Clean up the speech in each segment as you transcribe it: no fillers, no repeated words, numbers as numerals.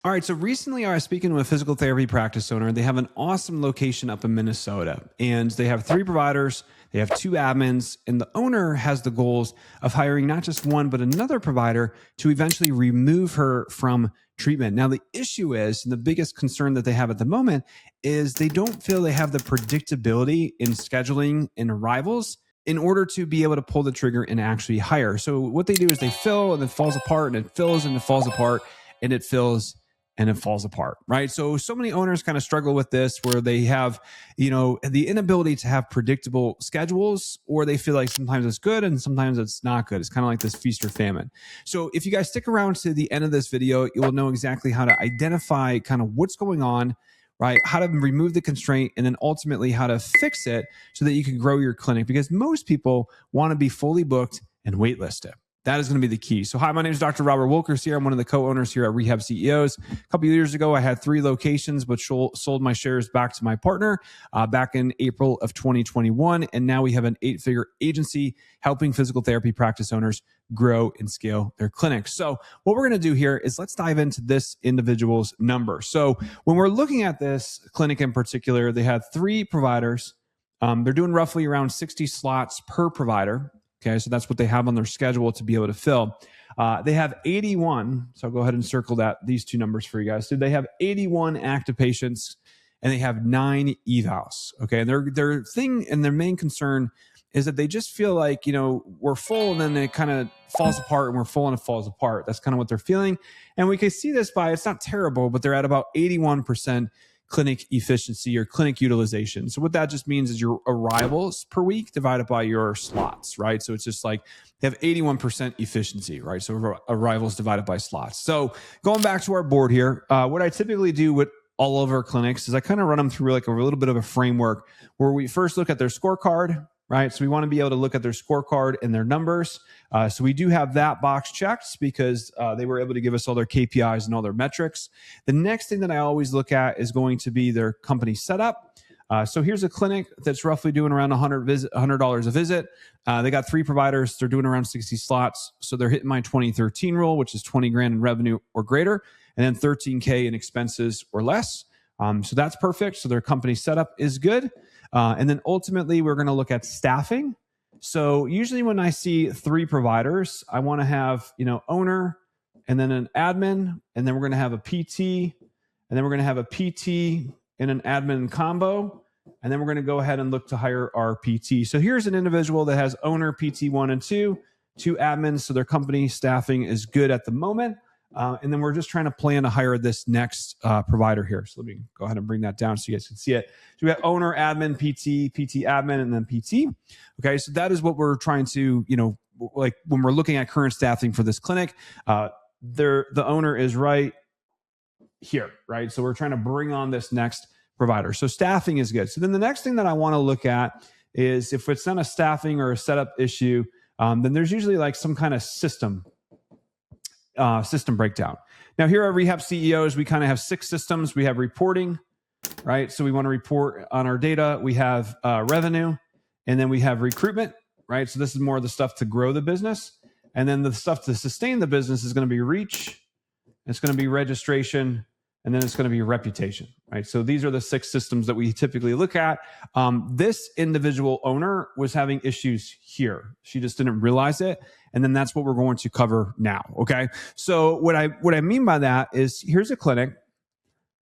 All right. So recently I was speaking with a physical therapy practice owner. They have an awesome location up in Minnesota, and they have 3 providers. They have 2 admins, and the owner has the goals of hiring not just one, but another provider to eventually remove her from treatment. Now, the issue is, and the biggest concern that they have at the moment is they don't feel they have the predictability in scheduling and arrivals in order to be able to pull the trigger and actually hire. So what they do is they fill and it falls apart, and it fills and it falls apart, and it fills and it falls apart, right? So many owners kind of struggle with this, where they have, the inability to have predictable schedules, or they feel like sometimes it's good and sometimes it's not good. It's kind of like this feast or famine. So if you guys stick around to the end of this video, you will know exactly how to identify kind of what's going on, right? How to remove the constraint, and then ultimately how to fix it so that you can grow your clinic, because most people want to be fully booked and waitlisted. That is going to be the key. So hi, my name is Dr. Robert Wilkers here. I'm one of the co-owners here at Rehab CEOs. A couple of years ago, I had 3 locations, but sold my shares back to my partner back in April of 2021. And now we have an 8-figure agency helping physical therapy practice owners grow and scale their clinics. So what we're going to do here is let's dive into this individual's number. So when we're looking at this clinic in particular, they had 3 providers. They're doing roughly around 60 slots per provider. Okay, so that's what they have on their schedule to be able to fill. They have 81, so I'll go ahead and circle these 2 numbers for you guys. So they have 81 active patients, and they have 9 evals. Okay, and their thing and their main concern is that they just feel like, we're full, and then it kind of falls apart, and we're full and it falls apart. That's kind of what they're feeling. And we can see this by, it's not terrible, but they're at about 81% clinic efficiency or clinic utilization. So what that just means is your arrivals per week divided by your slots, right? So it's just like they have 81% efficiency, right? So arrivals divided by slots. So going back to our board here, what I typically do with all of our clinics is I kind of run them through like a little bit of a framework where we first look at their scorecard, right? So we want to be able to look at their scorecard and their numbers. So we do have that box checked because they were able to give us all their KPIs and all their metrics. The next thing that I always look at is going to be their company setup. So here's a clinic that's roughly doing around $100 a visit. They got 3 providers. They're doing around 60 slots. So they're hitting my 2013 rule, which is 20 grand in revenue or greater, and then 13K in expenses or less. So that's perfect. So their company setup is good. And then ultimately, we're going to look at staffing. So usually when I see 3 providers, I want to have, owner, and then an admin, and then we're going to have a PT, and then we're going to have a PT and an admin combo, and then we're going to go ahead and look to hire our PT. So here's an individual that has owner, PT 1 and 2, 2 admins. So their company staffing is good at the moment. And then we're just trying to plan to hire this next provider here. So let me go ahead and bring that down so you guys can see it. So we have owner, admin, PT, PT admin, and then PT. Okay, so that is what we're trying to, like when we're looking at current staffing for this clinic, the owner is right here, right? So we're trying to bring on this next provider. So staffing is good. So then the next thing that I want to look at is if it's not a staffing or a setup issue, then there's usually like some kind of system breakdown. Now here at Rehab CEOs, we kind of have 6 systems. We have reporting, right? So we want to report on our data. We have revenue, and then we have recruitment, right? So this is more of the stuff to grow the business. And then the stuff to sustain the business is going to be reach, it's going to be registration, and then it's going to be reputation, right? So these are the 6 systems that we typically look at. This individual owner was having issues here. She just didn't realize it. And then that's what we're going to cover now. Okay. So what I mean by that is here's a clinic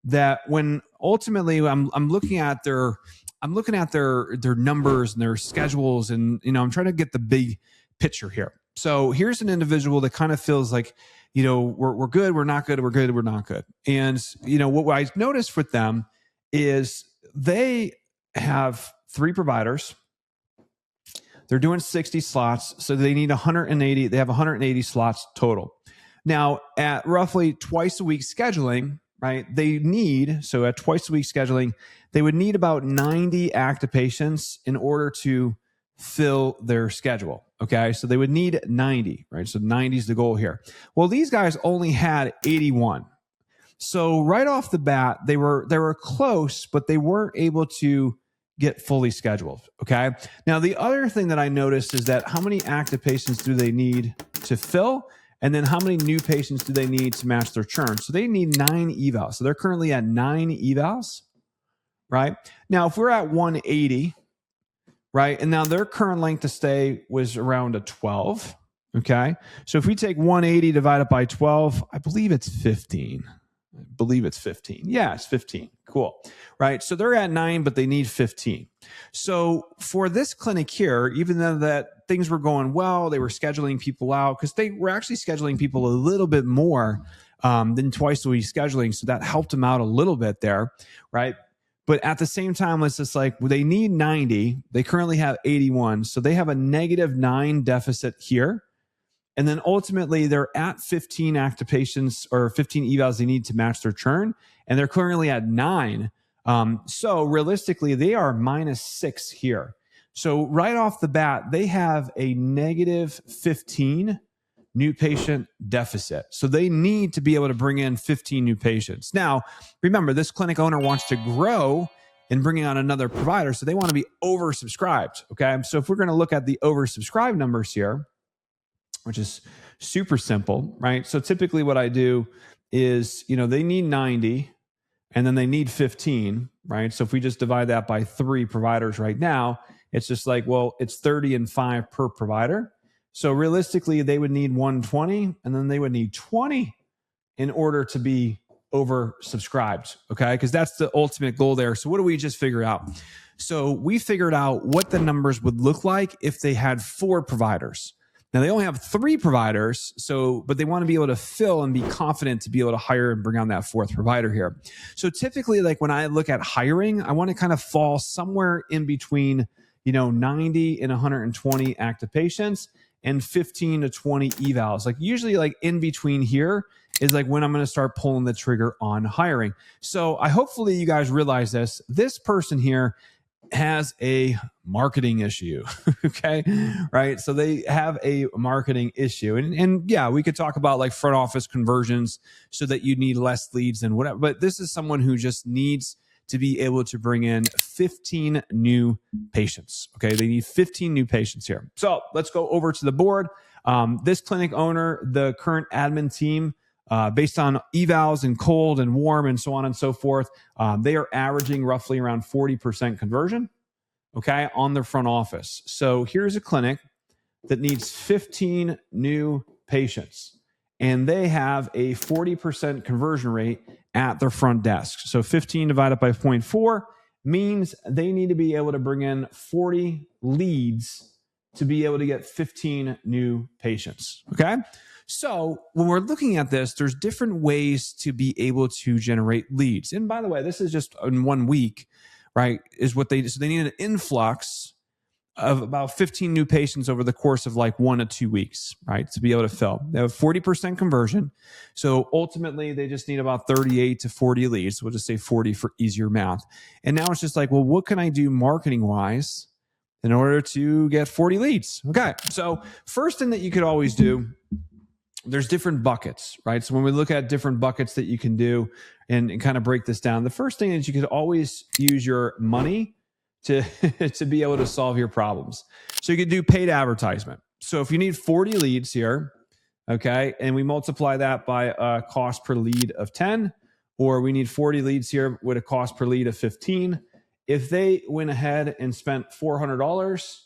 that when ultimately I'm looking at their numbers and their schedules, and I'm trying to get the big picture here. So here's an individual that kind of feels like, we're good, we're not good, we're good, we're not good. And what I noticed with them is they have 3 providers. They're doing 60 slots, so they need 180. They have 180 slots total. Now, at roughly twice a week scheduling, right, at twice a week scheduling, they would need about 90 active patients in order to fill their schedule. Okay, so they would need 90, right? So 90 is the goal here. Well, these guys only had 81. So right off the bat, they were close, but they weren't able to get fully scheduled. Okay. Now, the other thing that I noticed is that how many active patients do they need to fill? And then how many new patients do they need to match their churn? So they need 9 evals. So they're currently at 9 evals, right? Now, if we're at 180, right, and now their current length of stay was around a 12, okay? So if we take 180 divided by 12, I believe it's 15. Yeah, it's 15. Cool. Right. So they're at 9, but they need 15. So for this clinic here, even though that things were going well, they were scheduling people out because they were actually scheduling people a little bit more than twice a week scheduling. So that helped them out a little bit there. Right. But at the same time, it's just like they need 90. They currently have 81. So they have a -9 deficit here. And then ultimately, they're at 15 active patients or 15 evals they need to match their churn. And they're currently at 9. So realistically, they are -6 here. So right off the bat, they have a -15 new patient deficit. So they need to be able to bring in 15 new patients. Now, remember, this clinic owner wants to grow and bringing on another provider. So they want to be oversubscribed. Okay. So if we're going to look at the oversubscribed numbers here, which is super simple, right? So typically what I do is, they need 90 and then they need 15, right? So if we just divide that by 3 providers right now, it's just like, well, it's 30 and 5 per provider. So realistically, they would need 120 and then they would need 20 in order to be oversubscribed, okay? Because that's the ultimate goal there. So what do we just figure out? So we figured out what the numbers would look like if they had 4 providers. Now they only have 3 providers, but they want to be able to fill and be confident to be able to hire and bring on that 4th provider here. So typically, like when I look at hiring, I want to kind of fall somewhere in between, 90 and 120 active patients and 15 to 20 evals. Like usually like in between here is like when I'm going to start pulling the trigger on hiring. So hopefully you guys realize this. This person here has a marketing issue. Okay. Right. So they have a marketing issue. And yeah, we could talk about like front office conversions so that you need less leads and whatever. But this is someone who just needs to be able to bring in 15 new patients. Okay. They need 15 new patients here. So let's go over to the board. This clinic owner, the current admin team, based on evals and cold and warm and so on and so forth, they are averaging roughly around 40% conversion, okay, on their front office. So here's a clinic that needs 15 new patients, and they have a 40% conversion rate at their front desk. So 15 divided by 0.4 means they need to be able to bring in 40 leads to be able to get 15 new patients, okay? So when we're looking at this, there's different ways to be able to generate leads. And by the way, this is just in 1 week, right? So they need an influx of about 15 new patients over the course of like 1 to 2 weeks, right? To be able to fill. They have 40% conversion. So ultimately they just need about 38 to 40 leads. So we'll just say 40 for easier math. And now it's just like, well, what can I do marketing wise in order to get 40 leads? Okay. So first thing that you could always do, there's different buckets, right? So when we look at different buckets that you can do and kind of break this down, the first thing is you could always use your money to, to be able to solve your problems. So you could do paid advertisement. So if you need 40 leads here, okay, and we multiply that by a cost per lead of 10, or we need 40 leads here with a cost per lead of 15. If they went ahead and spent $400,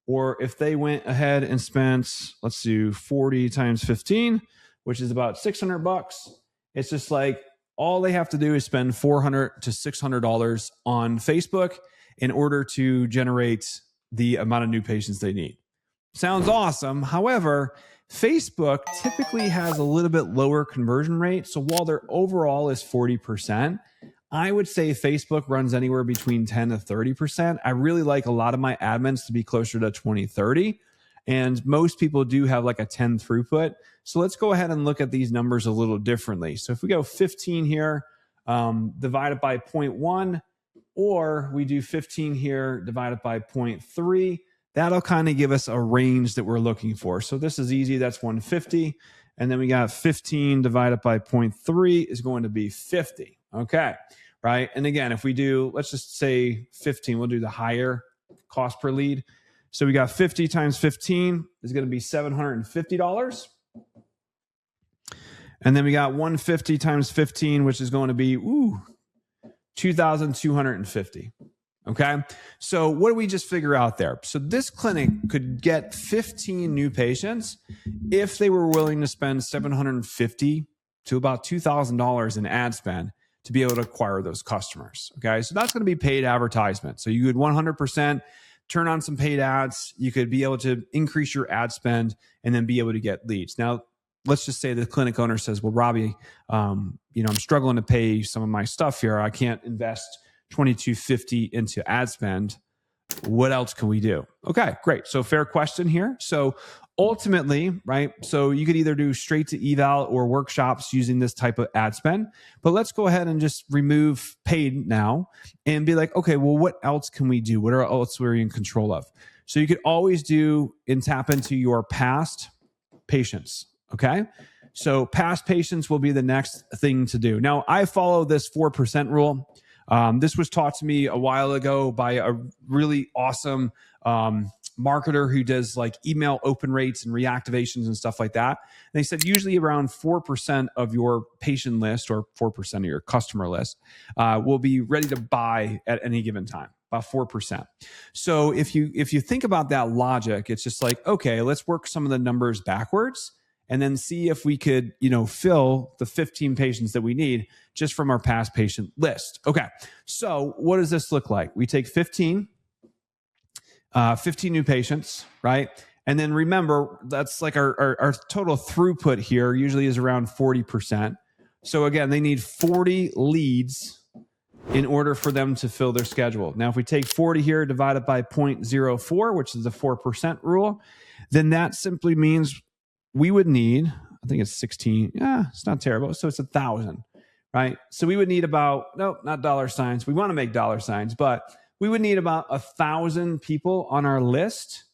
or if they went ahead and spent, let's do 40 times 15, which is about $600, it's just like all they have to do is spend $400 to $600 on Facebook in order to generate the amount of new patients they need. Sounds awesome. However, Facebook typically has a little bit lower conversion rate. So while their overall is 40%, I would say Facebook runs anywhere between 10 to 30%. I really like a lot of my admins to be closer to 20, 30. And most people do have like a 10 throughput. So let's go ahead and look at these numbers a little differently. So if we go 15 here, divided by 0.1, or we do 15 here divided by 0.3, that'll kind of give us a range that we're looking for. So this is easy. That's 150. And then we got 15 divided by 0.3 is going to be 50. Okay. Right. And again, if we do, let's just say 15, we'll do the higher cost per lead. So we got 50 times 15 is going to be $750. And then we got 150 times 15, which is going to be 2,250. Okay. So what do we just figure out there? So this clinic could get 15 new patients if they were willing to spend $750 to about $2,000 in ad spend to be able to acquire those customers. Okay. So that's going to be paid advertisement. So you could 100% turn on some paid ads. You could be able to increase your ad spend and then be able to get leads. Now, let's just say the clinic owner says, well, Robbie, I'm struggling to pay some of my stuff here. I can't invest $2,250 into ad spend. What else can we do? Okay, great. So fair question here. So ultimately, right? So you could either do straight to eval or workshops using this type of ad spend, but let's go ahead and just remove paid now and be like, okay, well, what else can we do? What else are we in control of? So you could always do and tap into your past patients. Okay. So past patients will be the next thing to do. Now I follow this 4% rule. This was taught to me a while ago by a really awesome marketer who does like email open rates and reactivations and stuff like that. And they said usually around 4% of your patient list or 4% of your customer list will be ready to buy at any given time. About 4%. So if you think about that logic, it's just like, okay, let's work some of the numbers backwards and then see if we could, fill the 15 patients that we need just from our past patient list. Okay. So what does this look like? We take 15 new patients, right? And then remember, that's like our total throughput here usually is around 40%. So again, they need 40 leads in order for them to fill their schedule. Now, if we take 40 here, divide it by 0.04, which is the 4% rule, then that simply means we would need, I think it's 16. Yeah, it's not terrible. So it's 1,000, right? So we would need about, no, not dollar signs. We want to make dollar signs, but we would need about 1,000 people on our list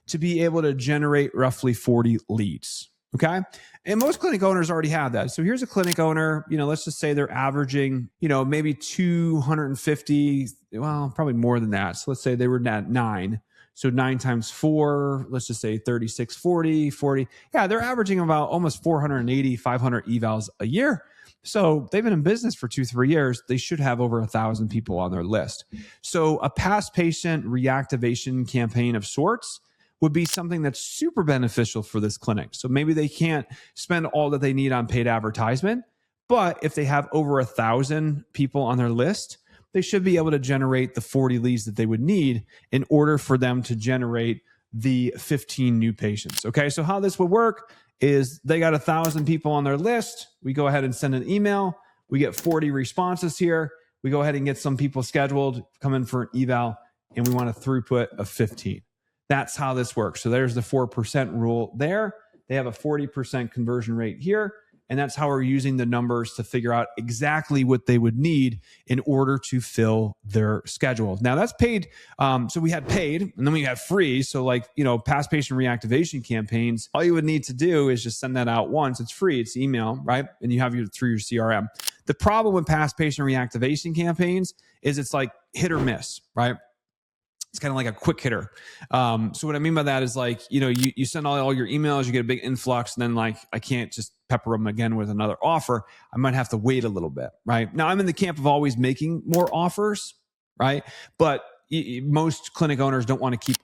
to be able to generate roughly 40 leads. Okay. And most clinic owners already have that. So here's a clinic owner, let's just say they're averaging, maybe 250, well, probably more than that. So let's say they were at 9. So 9 times 4, let's just say 36, 40. Yeah, they're averaging about almost 480, 500 evals a year. So they've been in business for 2-3 years. They should have over 1,000 people on their list. So a past patient reactivation campaign of sorts would be something that's super beneficial for this clinic. So maybe they can't spend all that they need on paid advertisement, but if they have over 1,000 people on their list, they should be able to generate the 40 leads that they would need in order for them to generate the 15 new patients. Okay, so how this would work is they got 1,000 people on their list. We go ahead and send an email. We get 40 responses here. We go ahead and get some people scheduled, come in for an eval, and we want a throughput of 15. That's how this works. So there's the 4% rule there. They have a 40% conversion rate here. And that's how we're using the numbers to figure out exactly what they would need in order to fill their schedule. Now that's paid. So we had paid and then we had free. So past patient reactivation campaigns, all you would need to do is just send that out once. It's free. It's email, right? And you have through your CRM. The problem with past patient reactivation campaigns is it's like hit or miss, right? It's kind of like a quick hitter. So what I mean by that is you send all your emails, you get a big influx, and then I can't just pepper them again with another offer. I might have to wait a little bit, right? Now I'm in the camp of always making more offers, right? But most clinic owners don't want to keep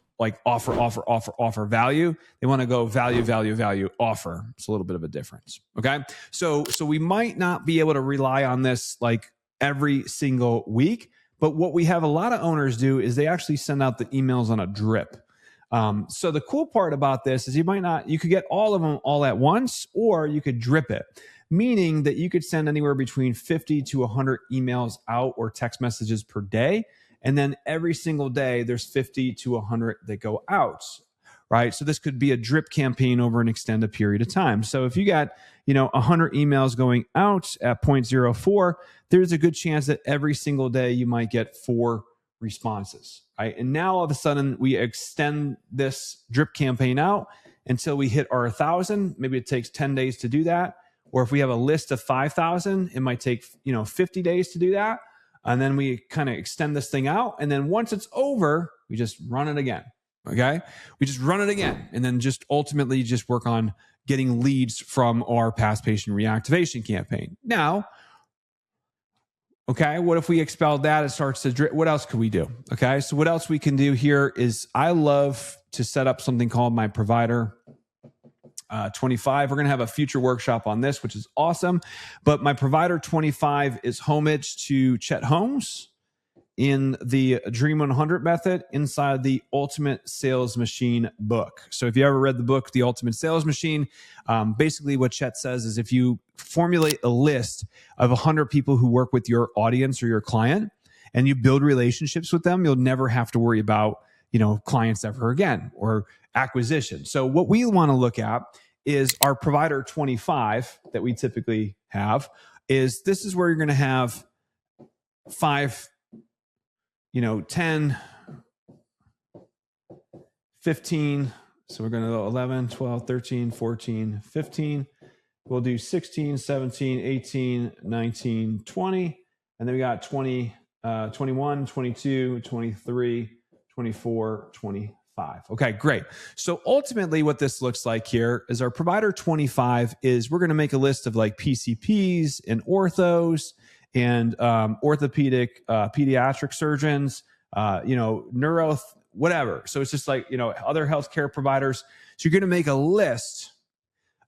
offer value. They want to go value, offer. It's a little bit of a difference. Okay. So we might not be able to rely on this every single week. But what we have a lot of owners do is they actually send out the emails on a drip. So the cool part about this is you could get all of them all at once, or you could drip it, meaning that you could send anywhere between 50 to 100 emails out or text messages per day. And then every single day, there's 50 to 100 that go out, right? So this could be a drip campaign over an extended period of time. So if you got 100 emails going out at 0.04, there's a good chance that every single day you might get 4 responses, right? And now all of a sudden we extend this drip campaign out until we hit our 1,000. Maybe it takes 10 days to do that. Or if we have a list of 5,000, it might take 50 days to do that. And then we kind of extend this thing out. And then once it's over, we just run it again. Okay. We just run it again and then just ultimately just work on getting leads from our past patient reactivation campaign. Now, okay, what if we expelled that? It starts to what else could we do? Okay, so what else we can do here is I love to set up something called my provider 25. We're going to have a future workshop on this, which is awesome. But my provider 25 is homage to Chet Holmes in the Dream 100 method inside the Ultimate Sales Machine book. So if you ever read the book, The Ultimate Sales Machine, basically what Chet says is if you formulate a list of 100 people who work with your audience or your client and you build relationships with them, you'll never have to worry about, clients ever again or acquisition. So what we want to look at is our provider 25 that we typically have this is where you're going to have 5, 10, 15. So we're going to go 11, 12, 13, 14, 15. We'll do 16, 17, 18, 19, 20. And then we got 20, 21, 22, 23, 24, 25. Okay, great. So ultimately what this looks like here is our provider 25 is we're going to make a list of like PCPs and orthos and orthopedic, pediatric surgeons, neuro, whatever. So it's just like, other healthcare providers. So you're going to make a list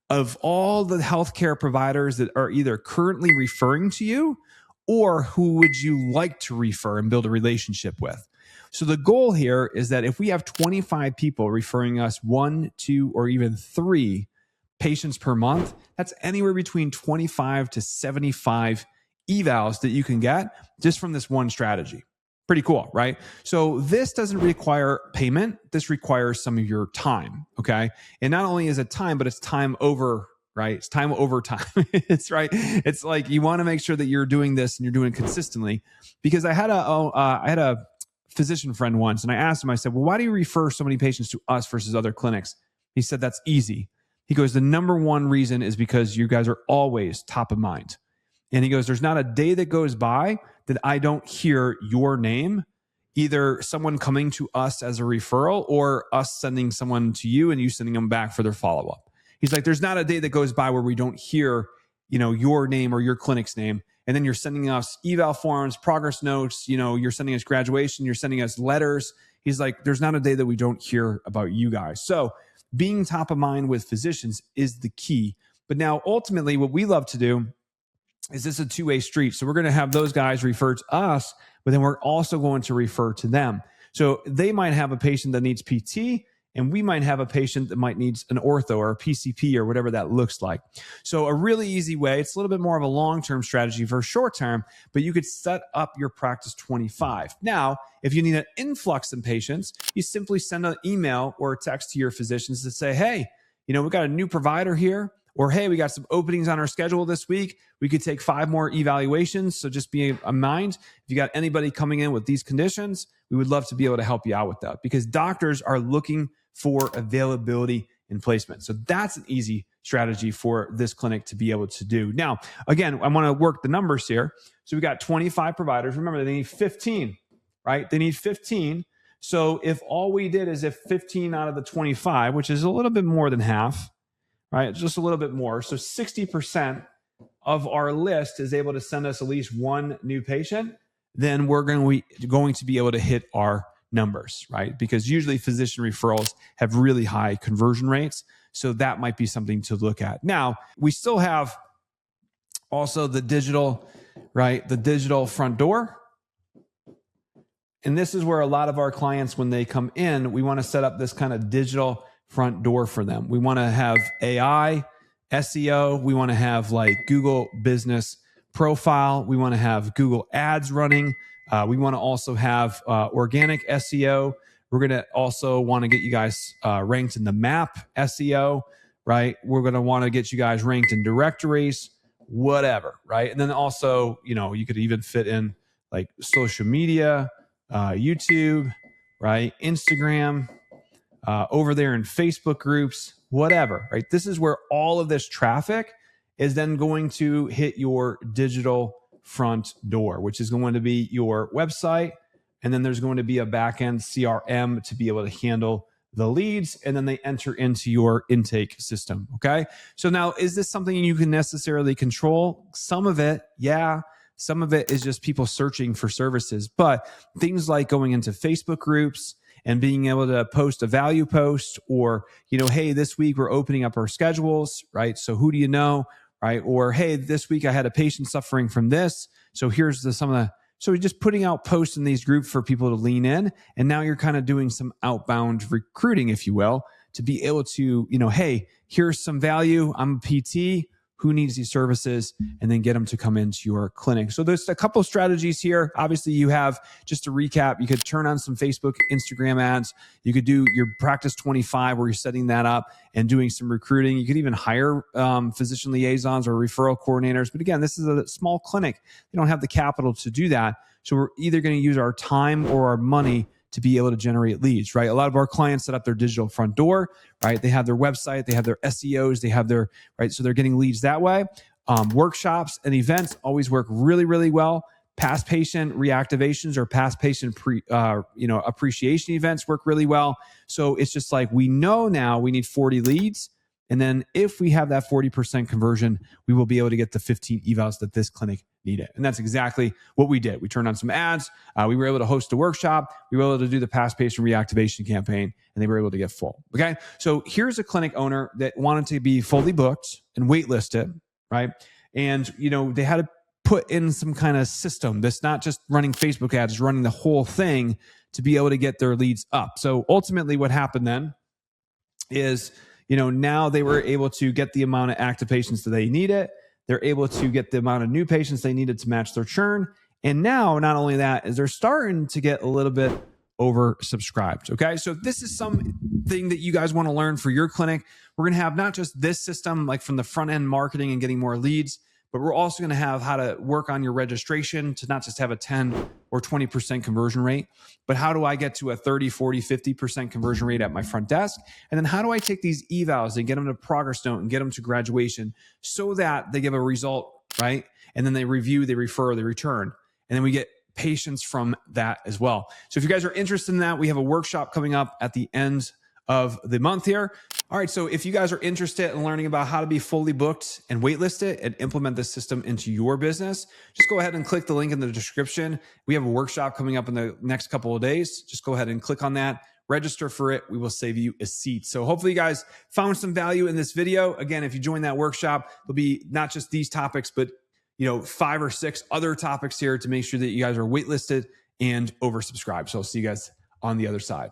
of all the healthcare providers that are either currently referring to you or who would you like to refer and build a relationship with. So the goal here is that if we have 25 people referring us 1, 2, or even 3 patients per month, that's anywhere between 25 to 75 evals that you can get just from this one strategy. Pretty cool, right? So this doesn't require payment. This requires some of your time, okay? And not only is it time, but it's time over, right? It's time over time. It's right. It's like you want to make sure that you're doing this and you're doing it consistently. Because I had a physician friend once, and I asked him, I said, well, why do you refer so many patients to us versus other clinics? He said, that's easy. He goes, the number one reason is because you guys are always top of mind. And he goes, there's not a day that goes by that I don't hear your name, either someone coming to us as a referral or us sending someone to you and you sending them back for their follow-up. He's like, there's not a day that goes by where we don't hear, your name or your clinic's name. And then you're sending us eval forms, progress notes, you're sending us graduation, you're sending us letters. He's like, there's not a day that we don't hear about you guys. So being top of mind with physicians is the key. But now ultimately what we love to do is this a two-way street. So we're going to have those guys refer to us, but then we're also going to refer to them. So they might have a patient that needs PT, and we might have a patient that might need an ortho or a PCP or whatever that looks like. So a really easy way, it's a little bit more of a long-term strategy for short-term, but you could set up your practice 25. Now, if you need an influx in patients, you simply send an email or a text to your physicians to say, hey, we got a new provider here. Or, hey, we got some openings on our schedule this week. We could take 5 more evaluations. So just be in mind, if you got anybody coming in with these conditions, we would love to be able to help you out with that because doctors are looking for availability and placement. So that's an easy strategy for this clinic to be able to do. Now, again, I want to work the numbers here. So we got 25 providers. Remember, they need 15, right? They need 15. So if all we did is if 15 out of the 25, which is a little bit more than half, right? Just a little bit more. So 60% of our list is able to send us at least 1 new patient, then we're going to be able to hit our numbers, right? Because usually physician referrals have really high conversion rates. So that might be something to look at. Now, we still have also the digital, right? The digital front door. And this is where a lot of our clients, when they come in, we want to set up this kind of digital front door for them. We want to have AI, SEO. We want to have like Google business profile. We want to have Google ads running. We want to also have organic SEO. We're going to also want to get you guys ranked in the map SEO, right? We're going to want to get you guys ranked in directories, whatever, right? And then also, you could even fit in like social media, YouTube, right? Instagram, over there in Facebook groups, whatever, right? This is where all of this traffic is then going to hit your digital front door, which is going to be your website. And then there's going to be a backend CRM to be able to handle the leads, and then they enter into your intake system. Okay. So now, is this something you can necessarily control? Some of it, yeah. Some of it is just people searching for services, but things like going into Facebook groups and being able to post a value post, or, hey, this week we're opening up our schedules, right? So who do you know, right? Or, hey, this week I had a patient suffering from this. So here's so you're just putting out posts in these groups for people to lean in. And now you're kind of doing some outbound recruiting, if you will, to be able to, hey, here's some value. I'm a PT. Who needs these services, and then get them to come into your clinic. So there's a couple strategies here. Obviously, you have, just to recap, you could turn on some Facebook, Instagram ads. You could do your Practice 25 where you're setting that up and doing some recruiting. You could even hire physician liaisons or referral coordinators. But again, this is a small clinic. They don't have the capital to do that. So we're either going to use our time or our money to be able to generate leads, right? A lot of our clients set up their digital front door, right? They have their website, they have their SEOs, they have their, right? So they're getting leads that way. Workshops and events always work really, really well. Past patient reactivations or past patient appreciation events work really well. So it's just like, we know now we need 40 leads. And then if we have that 40% conversion, we will be able to get the 15 evals that this clinic needed. And that's exactly what we did. We turned on some ads. We were able to host a workshop. We were able to do the past patient reactivation campaign, and they were able to get full. Okay. So here's a clinic owner that wanted to be fully booked and waitlisted, right? And, they had to put in some kind of system that's not just running Facebook ads, running the whole thing to be able to get their leads up. So ultimately what happened then is, now they were able to get the amount of active patients that they needed. They're able to get the amount of new patients they needed to match their churn. And now, not only that, is they're starting to get a little bit oversubscribed. Okay. So this is something that you guys want to learn for your clinic. We're going to have not just this system, like from the front end marketing and getting more leads, but we're also going to have how to work on your registration to not just have a 10 or 20% conversion rate, but how do I get to a 30, 40, 50% conversion rate at my front desk? And then how do I take these evals and get them to progress note and get them to graduation so that they give a result, right? And then they review, they refer, they return. And then we get patients from that as well. So if you guys are interested in that, we have a workshop coming up at the end of the month here. All right. So if you guys are interested in learning about how to be fully booked and waitlisted and implement this system into your business, just go ahead and click the link in the description. We have a workshop coming up in the next couple of days. Just go ahead and click on that, register for it. We will save you a seat. So hopefully you guys found some value in this video. Again, if you join that workshop, there'll be not just these topics, but 5 or 6 other topics here to make sure that you guys are waitlisted and oversubscribed. So I'll see you guys on the other side.